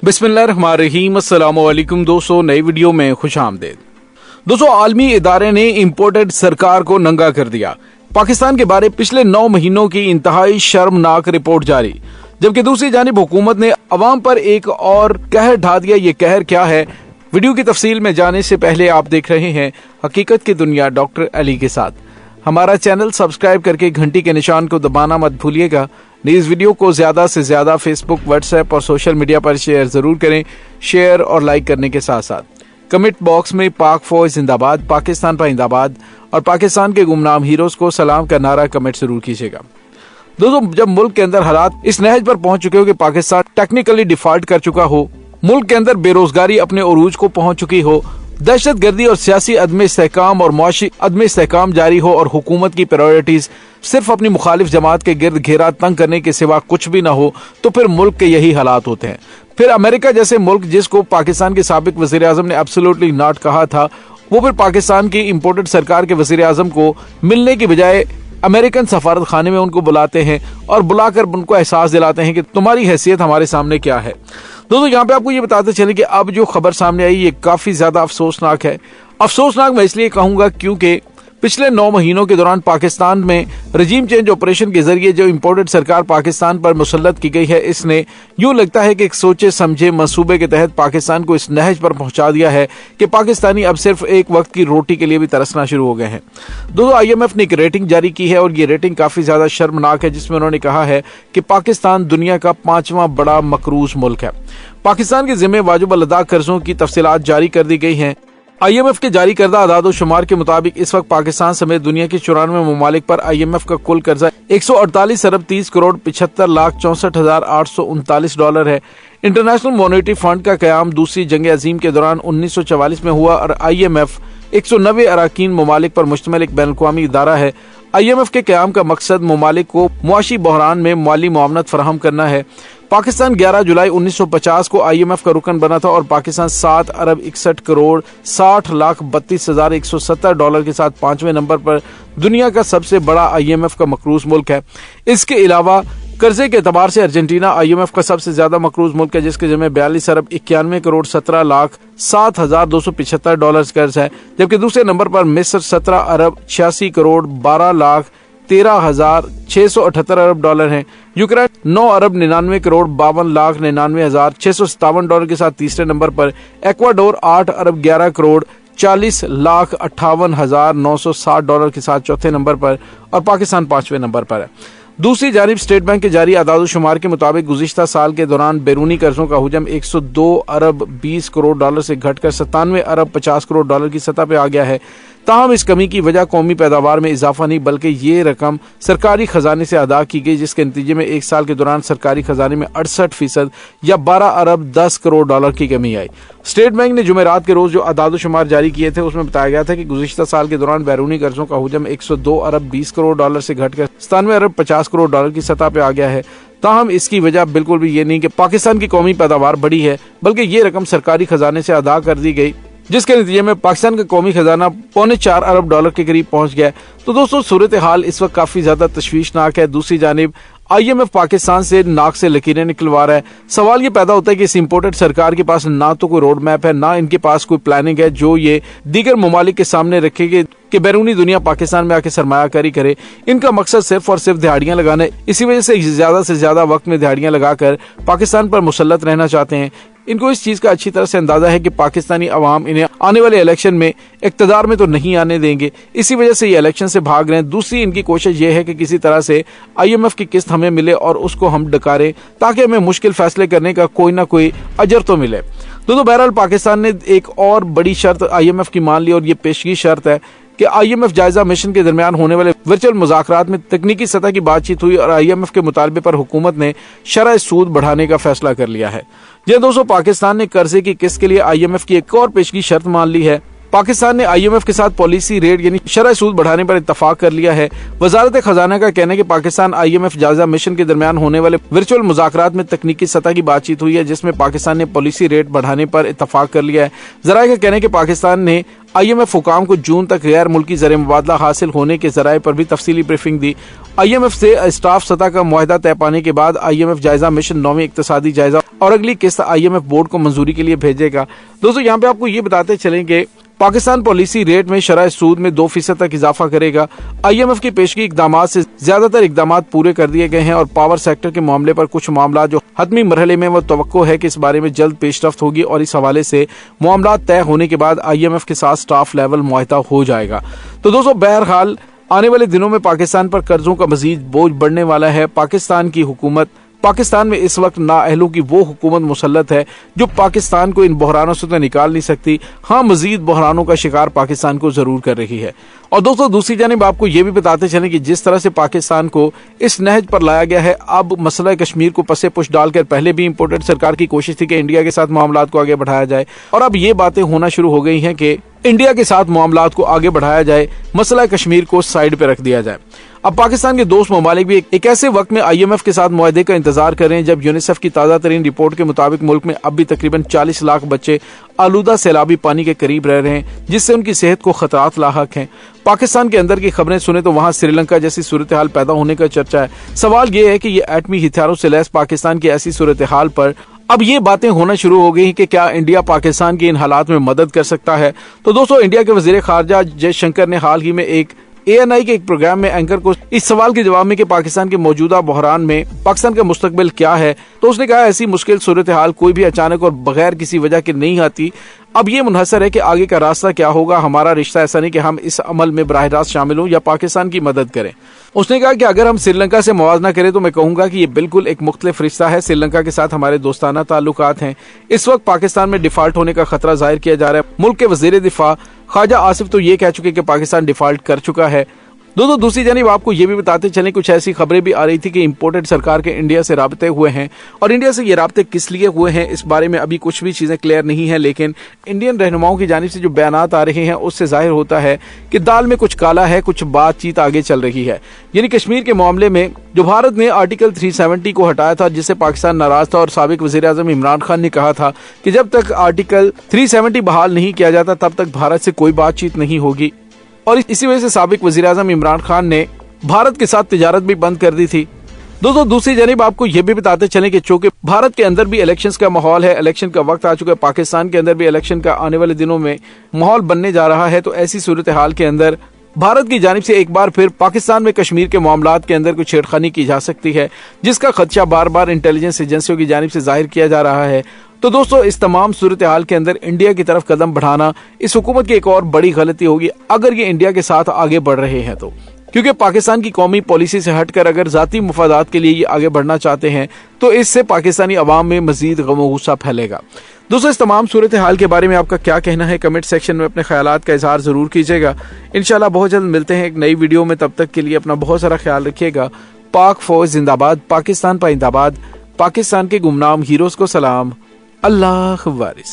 बिस्मिल्लाहिर्रहमानिर्रहीम। अस्सलामुअलैकुम दोस्तों, नई वीडियो में खुश आमदीद। दोस्तों, आलमी इदारे ने इंपोर्टेड सरकार को नंगा कर दिया। पाकिस्तान के बारे पिछले 9 महीनों की इंतहाई शर्मनाक रिपोर्ट जारी, जबकि दूसरी जानिब हुकूमत ने अवाम पर एक और कहर ढा दिया। ये कहर क्या है, वीडियो की तफसील में जाने से पहले आप देख रहे हैं हकीकत की दुनिया डॉक्टर अली के साथ। हमारा चैनल सब्सक्राइब करके घंटी के निशान को दबाना मत भूलिएगा। इस वीडियो को ज्यादा से ज्यादा फेसबुक, व्हाट्सएप और सोशल मीडिया पर शेयर जरूर करें। शेयर और लाइक करने के साथ साथ कमेंट बॉक्स में पाक फौज जिंदाबाद, पाकिस्तान पाइंदाबाद और पाकिस्तान के गुमनाम हीरोज को सलाम का नारा कमेंट जरूर कीजिएगा। दोस्तों, जब मुल्क के अंदर हालात इस नहज पर पहुंच चुके हो कि पाकिस्तान टेक्निकली डिफॉल्ट कर चुका हो, मुल्क के अंदर बेरोजगारी अपने उरूज को पहुंच चुकी हो, दहशत गर्दी और सियासी अदम इस्तेहकाम और मुआशी अदम इस्तेहकाम जारी हो और हुकूमत की प्रायोरिटीज सिर्फ अपनी मुखालिफ जमात के गिर्द घेरा तंग करने के सिवा कुछ भी ना हो, तो फिर मुल्क के यही हालात होते हैं। फिर अमेरिका जैसे मुल्क, जिसको पाकिस्तान के साबिक वजीर आजम ने एब्सोल्युटली नॉट कहा था, वो फिर पाकिस्तान की इंपोर्टेड सरकार के वजीर आजम को मिलने की बजाय अमेरिकन सफारत खाने में उनको बुलाते हैं और बुलाकर उनको एहसास दिलाते हैं कि तुम्हारी हैसियत हमारे सामने क्या है। दोस्तों, यहाँ पे आपको ये बताते चले कि अब जो खबर सामने आई, ये काफी ज्यादा अफसोसनाक है। अफसोसनाक मैं इसलिए कहूंगा क्योंकि पिछले 9 महीनों के दौरान पाकिस्तान में रजीम चेंज ऑपरेशन के जरिए जो इंपोर्टेड सरकार पाकिस्तान पर मुसल्लत की गई है, इसने यूं लगता है कि एक सोचे समझे मंसूबे के तहत पाकिस्तान को इस नहज पर पहुंचा दिया है कि पाकिस्तानी अब सिर्फ एक वक्त की रोटी के लिए भी तरसना शुरू हो गए हैं। दोस्तों, IMF ने एक रेटिंग जारी की है और ये रेटिंग काफी ज्यादा शर्मनाक है, जिसमें उन्होंने कहा है कि पाकिस्तान दुनिया का 5वां बड़ा मकरूज मुल्क है। पाकिस्तान के जिम्मे वाजिब अदा कर्जों की तफसीलात जारी कर दी गई हैं। IMF के जारी करदा आदाद और शुमार के मुताबिक इस वक्त पाकिस्तान समेत दुनिया के 94 ममालिक पर IMF का कुल कर्जा 148 अरब 30 करोड़ 75 लाख 64,839 डॉलर है। इंटरनेशनल मॉनेटरी फंड का कयाम दूसरी जंग अजीम के दौरान 1944 में हुआ और IMF 190 अरकान ममालिक पर मुश्तमिल एक बैनुल-अक़वामी इदारा है। IMF के कयाम का मकसद ममालिक को मुआशी बहरान में माली मुआवनत फराहम करना है। पाकिस्तान 11 जुलाई 1950 को IMF का रुकन बना था और पाकिस्तान 7 अरब 61 करोड़ 60 लाख 32,170 डॉलर के साथ 5वें नंबर पर दुनिया का सबसे बड़ा IMF का मकरूज मुल्क है। इसके अलावा कर्जे के एतबार से अर्जेंटीना IMF का सबसे ज्यादा मकरूज मुल्क है, जिसके जिम्मे 42 अरब 91 करोड़ 17 लाख 7,275 डॉलर कर्ज है, जबकि दूसरे नंबर पर मिस्र 17 अरब 86 करोड़ 12 लाख 13,678 अरब डॉलर हैं। यूक्रेन 9 अरब 99 करोड़ 52 लाख 99,657 डॉलर के साथ तीसरे नंबर पर। एक्वाडोर 8 अरब 11 करोड़ 40 लाख 58,960 डॉलर के साथ चौथे नंबर पर और पाकिस्तान 5वें नंबर पर है। दूसरी जानिब स्टेट बैंक के जारी आदाद शुमार के मुताबिक गुज़िश्ता साल के दौरान बैरूनी कर्जों का हुजम 102 अरब 20 करोड़ डॉलर से घटकर 97 अरब 50 करोड़ डॉलर की सतह पर आ गया है। ताहम इस कमी की वजह कौमी पैदावार में इजाफा नहीं, बल्कि ये रकम सरकारी खजाने से अदा की गई, जिसके नतीजे में एक साल के दौरान सरकारी खजाने में 68% या 12 अरब 10 करोड़ डॉलर की कमी आई। स्टेट बैंक ने जुमेरात के रोज जो आदाद शुमार जारी किए थे, उसमें बताया गया था कि गुज़िश्ता साल के दौरान बैरूनी कर्जों का हुजम 102 अरब 20 करोड़ डॉलर से घटकर 97 अरब 50 करोड़ डॉलर की सतह पर आ गया है। ताहम इसकी वजह बिल्कुल भी ये नहीं कि पाकिस्तान की कौमी पैदावार बढ़ी है, बल्कि ये रकम सरकारी खजाने से अदा कर दी गई, जिसके नतीजे में पाकिस्तान का कौमी खजाना 3.25 अरब डॉलर के करीब पहुंच गया। तो दोस्तों, सूरत हाल इस वक्त काफी ज्यादा तशवीशनाक है। दूसरी जानिब IMF पाकिस्तान से नाक से लकीरें निकलवा रहा है। सवाल ये पैदा होता है कि इस इंपोर्टेड सरकार के पास ना तो कोई रोड मैप है, ना इनके पास कोई प्लानिंग है जो ये दीगर ममालिक के सामने रखेगी कि बैरूनी दुनिया पाकिस्तान में आके सरमायाकारी करे। इनका मकसद सिर्फ और सिर्फ दिहाड़ियां लगाना है। इसी वजह से ज्यादा वक्त में दिहाड़ियां लगाकर पाकिस्तान पर मुसल्लत रहना चाहते हैं। इनको इस चीज का अच्छी तरह से अंदाजा है कि पाकिस्तानी अवाम इन्हें आने वाले इलेक्शन में इक्तदार में तो नहीं आने देंगे, इसी वजह से ये इलेक्शन से भाग रहे हैं। दूसरी इनकी कोशिश ये है कि किसी तरह से IMF की किस्त हमें मिले और उसको हम डकारें, ताकि हमें मुश्किल फैसले करने का कोई ना कोई अजर तो मिले। दोस्तों, बहरहाल पाकिस्तान ने एक और बड़ी शर्त IMF की मान ली और ये पेशगी शर्त है कि IMF जायजा मिशन के दरमियान होने वाले वर्चुअल मुज़ाकरात में तकनीकी सतह की बातचीत हुई और IMF के मुतालबे पर हुकूमत ने शरह सूद बढ़ाने का फैसला कर लिया है। जी दोस्तों, पाकिस्तान ने कर्जे की किस्त के लिए IMF की एक और पेशगी शर्त मान ली है। पाकिस्तान ने IMF के साथ पॉलिसी रेट यानी शरह सूद बढ़ाने पर इत्तफाक कर लिया है। वजारत खजाना का कहना है कि पाकिस्तान IMF जायजा मिशन के दरमियान होने वाले वर्चुअल मुज़ाकरात में तकनीकी सतह की बातचीत हुई है, जिसमें पाकिस्तान ने पॉलिसी रेट बढ़ाने पर इत्तफाक कर लिया है। जराये का कहना है कि पाकिस्तान ने IMF हुकाम को जून तक गैर मुल्की ज़र मुबादला हासिल होने के जराये पर भी तफसीली ब्रीफिंग दी। IMF से स्टाफ सतह का मुआहदा तय पाने के बाद IMF जायजा मिशन 9वीं इक्तिसादी जायजा और अगली किस्त IMF बोर्ड को मंजूरी के लिए भेजेगा। दोस्तों यहाँ पे आपको ये बताते चलेंगे पाकिस्तान पॉलिसी रेट में शरह सूद में 2% तक इजाफा करेगा। IMF की पेशगी इकदामात से ज्यादातर इकदामात पूरे कर दिए गए हैं और पावर सेक्टर के मामले पर कुछ मामला जो हतमी मरहले में वो तवक्को है कि इस बारे में जल्द पेशरफ्त होगी और इस हवाले से मामला तय होने के बाद IMF के साथ स्टाफ लेवल मुआहदा हो जाएगा। तो दोस्तों बहरहाल आने वाले दिनों में पाकिस्तान पर कर्जों का मजीद बोझ बढ़ने वाला है। पाकिस्तान में इस वक्त नाअहलों की वो हुकूमत मुसल्लत है जो पाकिस्तान को इन बहरानों से तो निकाल नहीं सकती, हाँ मजीद बहरानों का शिकार पाकिस्तान को जरूर कर रही है। और दोस्तों दूसरी जानिब आपको ये भी बताते चलें कि जिस तरह से पाकिस्तान को इस नहज पर लाया गया है, अब मसला कश्मीर को पसे पुश डालकर पहले भी इम्पोर्टेड सरकार की कोशिश थी कि इंडिया के साथ मामलात को आगे बढ़ाया जाए और अब ये बातें होना शुरू हो गई हैं कि इंडिया के साथ मामलात को आगे बढ़ाया जाए, मसला कश्मीर को साइड पे रख दिया जाए। अब पाकिस्तान के दोस्त ममालिक भी एक ऐसे वक्त में IMF के साथ मुआहदे का इंतजार कर रहे हैं जब यूनिसेफ की ताज़ा तरीन रिपोर्ट के मुताबिक मुल्क में अब भी तकरीबन 40 लाख बच्चे आलूदा सैलाबी पानी के करीब रह रहे हैं, जिससे उनकी सेहत को खतरात लाहक हैं। पाकिस्तान के अंदर की खबरें सुने तो वहां श्रीलंका जैसी सूरत हाल पैदा होने का चर्चा है। सवाल ये है कि ये एटमी हथियारों से लैस पाकिस्तान की ऐसी सूरत हाल पर अब ये बातें होना शुरू हो गई कि क्या इंडिया पाकिस्तान की इन हालात में मदद कर सकता है। तो दोस्तों इंडिया के वजीर खारजा जयशंकर ने हाल ही में एक ANI के एक प्रोग्राम में एंकर को इस सवाल के जवाब में कि पाकिस्तान के मौजूदा बहरान में पाकिस्तान का मुस्तकबिल क्या है, तो उसने कहा ऐसी मुश्किल सूरत हाल कोई भी अचानक और बगैर किसी वजह के नहीं आती। अब ये मुनहसर है कि आगे का रास्ता क्या होगा। हमारा रिश्ता ऐसा नहीं कि हम इस अमल में बराह रास्त शामिल हों या पाकिस्तान की मदद करें। उसने कहा कि अगर हम श्रीलंका से मुआवजा करें तो मैं कहूंगा कि ये बिल्कुल एक मुख्तलिफ रिश्ता है। श्रीलंका के साथ हमारे दोस्ताना ताल्लुकात हैं। इस वक्त पाकिस्तान में डिफॉल्ट होने का खतरा जाहिर किया जा रहा है। मुल्क के वजीर दिफा ख्वाजा आसिफ तो ये कह चुके कि पाकिस्तान डिफॉल्ट कर चुका है। दोस्तों दूसरी जानिब आपको ये भी बताते चलें, कुछ ऐसी खबरें भी आ रही थी कि इम्पोर्टेड सरकार के इंडिया से राब्ते हुए हैं और इंडिया से ये राब्ते किस लिए हुए हैं इस बारे में अभी कुछ भी चीजें क्लियर नहीं है, लेकिन इंडियन रहनुमाओं की जानिब से जो बयानात आ रहे हैं उससे जाहिर होता है कि दाल में कुछ काला है, कुछ बातचीत आगे चल रही है। यानी कश्मीर के मामले में जो भारत ने आर्टिकल 370 को हटाया था जिससे पाकिस्तान नाराज था और साबिक वजीर आजम इमरान खान ने कहा था कि जब तक आर्टिकल 370 बहाल नहीं किया जाता तब तक भारत से कोई बातचीत नहीं होगी, और इसी वजह से साबिक वजीर आजम इमरान खान ने भारत के साथ तिजारत भी बंद कर दी थी। दोस्तों दूसरी जानिब आपको ये भी बताते चलें कि चूंकि भारत के अंदर भी इलेक्शंस का माहौल है, इलेक्शन का वक्त आ चुका है, पाकिस्तान के अंदर भी इलेक्शन का आने वाले दिनों में माहौल बनने जा रहा है, तो ऐसी सूरत हाल के अंदर भारत की जानिब से एक बार फिर पाकिस्तान में कश्मीर के मामलात के अंदर कुछ छेड़खानी की जा सकती है, जिसका खदशा बार बार इंटेलिजेंस एजेंसियों की जानिब से जाहिर किया जा रहा है। तो दोस्तों इस तमाम सूरत हाल के अंदर इंडिया की तरफ कदम बढ़ाना इस हुकूमत की एक और बड़ी गलती होगी अगर ये इंडिया के साथ आगे बढ़ रहे हैं तो, क्योंकि पाकिस्तान की कौमी पॉलिसी से हटकर अगर जाती मुफादात के लिए ये आगे बढ़ना चाहते हैं तो इससे पाकिस्तानी अवाम में मजीद गम गुस्सा फैलेगा। दोस्तों इस तमाम सूरत हाल के बारे में आपका क्या कहना है, कमेंट सेक्शन में अपने ख्यालात का इजहार जरूर कीजिएगा। इंशाल्लाह बहुत जल्द मिलते हैं एक नई वीडियो में, तब तक के लिए अपना बहुत सारा ख्याल रखिएगा। पाक फौज जिंदाबाद, पाकिस्तान पाइंदाबाद, पाकिस्तान के गुमनाम हीरोज को सलाम, अल्लाह वारिस।